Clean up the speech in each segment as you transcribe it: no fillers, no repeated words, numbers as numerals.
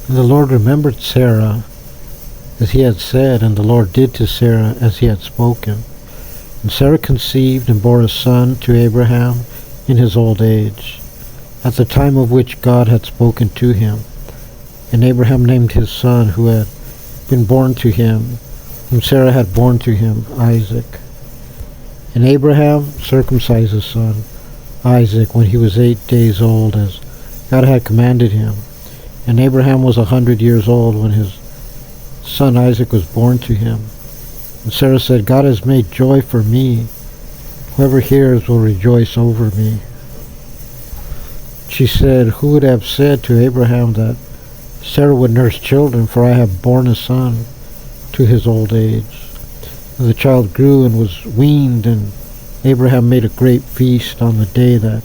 And the Lord remembered Sarah as he had said, and the Lord did to Sarah as he had spoken. And Sarah conceived and bore a son to Abraham in his old age, at the time of which God had spoken to him. And Abraham named his son who had been born to him, whom Sarah had borne to him, Isaac. And Abraham circumcised his son, Isaac, when he was 8 days old, as God had commanded him. And Abraham was 100 years old when his son Isaac was born to him. And Sarah said, God has made joy for me. Whoever hears will rejoice over me. She said, who would have said to Abraham that Sarah would nurse children, for I have borne a son to his old age. And the child grew and was weaned, and Abraham made a great feast on the day that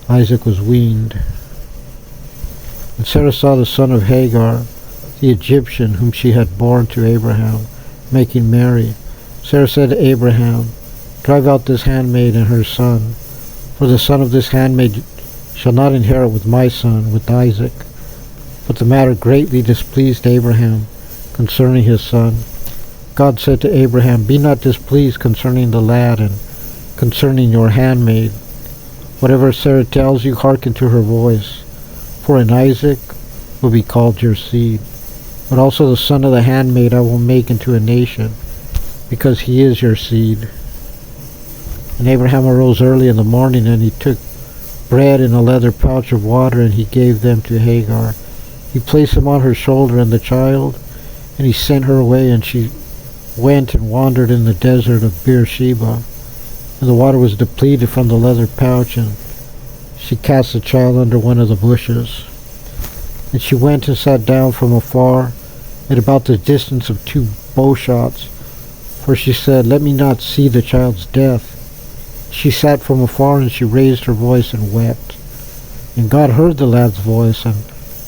Isaac was weaned. And Sarah saw the son of Hagar, the Egyptian, whom she had borne to Abraham, making merry. Sarah said to Abraham, drive out this handmaid and her son, for the son of this handmaid shall not inherit with my son, with Isaac. But the matter greatly displeased Abraham concerning his son. God said to Abraham, be not displeased concerning the lad and concerning your handmaid. Whatever Sarah tells you, hearken to her voice. For in Isaac will be called your seed. But also the son of the handmaid I will make into a nation, because he is your seed. And Abraham arose early in the morning, and he took bread and a leather pouch of water, and he gave them to Hagar. He placed them on her shoulder and the child, and he sent her away, and she went and wandered in the desert of Beersheba. And the water was depleted from the leather pouch, and she cast the child under one of the bushes. And she went and sat down from afar, at about the distance of 2 bowshots, for she said, let me not see the child's death. She sat from afar, and she raised her voice and wept. And God heard the lad's voice, and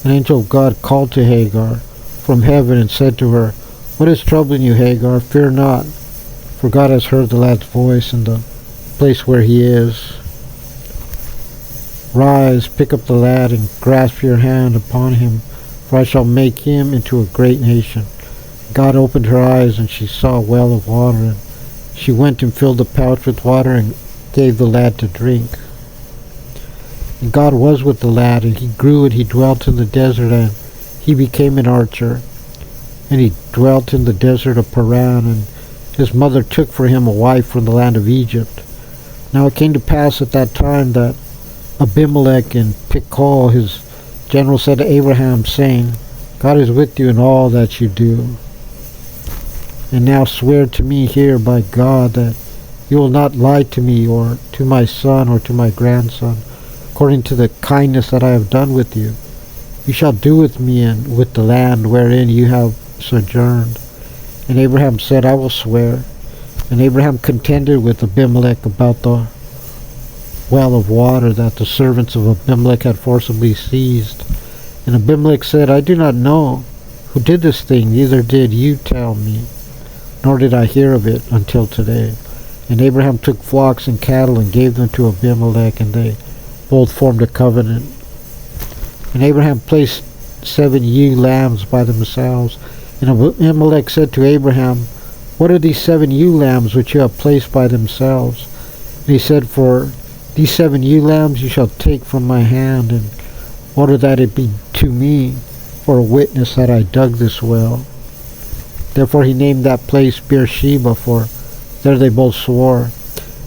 an angel of God called to Hagar from heaven and said to her, what is troubling you, Hagar? Fear not, for God has heard the lad's voice in the place where he is. Rise, pick up the lad, and grasp your hand upon him, for I shall make him into a great nation. God opened her eyes, and she saw a well of water, and she went and filled the pouch with water and gave the lad to drink. And God was with the lad, and he grew, and he dwelt in the desert, and he became an archer. And he dwelt in the desert of Paran, and his mother took for him a wife from the land of Egypt. Now it came to pass at that time that Abimelech and Pichol his general said to Abraham, saying, God is with you in all that you do. And now swear to me here by God that you will not lie to me or to my son or to my grandson, according to the kindness that I have done with you. You shall do with me and with the land wherein you have sojourned. And Abraham said, I will swear. And Abraham contended with Abimelech about the well of water that the servants of Abimelech had forcibly seized. And Abimelech said, I do not know who did this thing, neither did you tell me, nor did I hear of it until today. And Abraham took flocks and cattle and gave them to Abimelech, and they both formed a covenant. And Abraham placed 7 ewe lambs by themselves. And Abimelech said to Abraham, what are these 7 ewe lambs which you have placed by themselves? And he said, for these 7 ewe lambs you shall take from my hand, and order that it be to me for a witness that I dug this well. Therefore he named that place Beersheba, for there they both swore.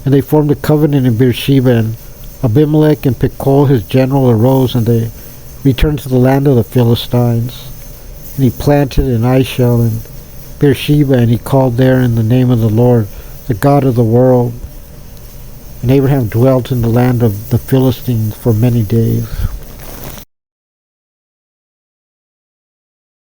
And they formed a covenant in Beersheba, and Abimelech and Pichol his general arose, and they returned to the land of the Philistines. And he planted in Ishel and Beersheba, and he called there in the name of the Lord, the God of the world. And Abraham dwelt in the land of the Philistines for many days.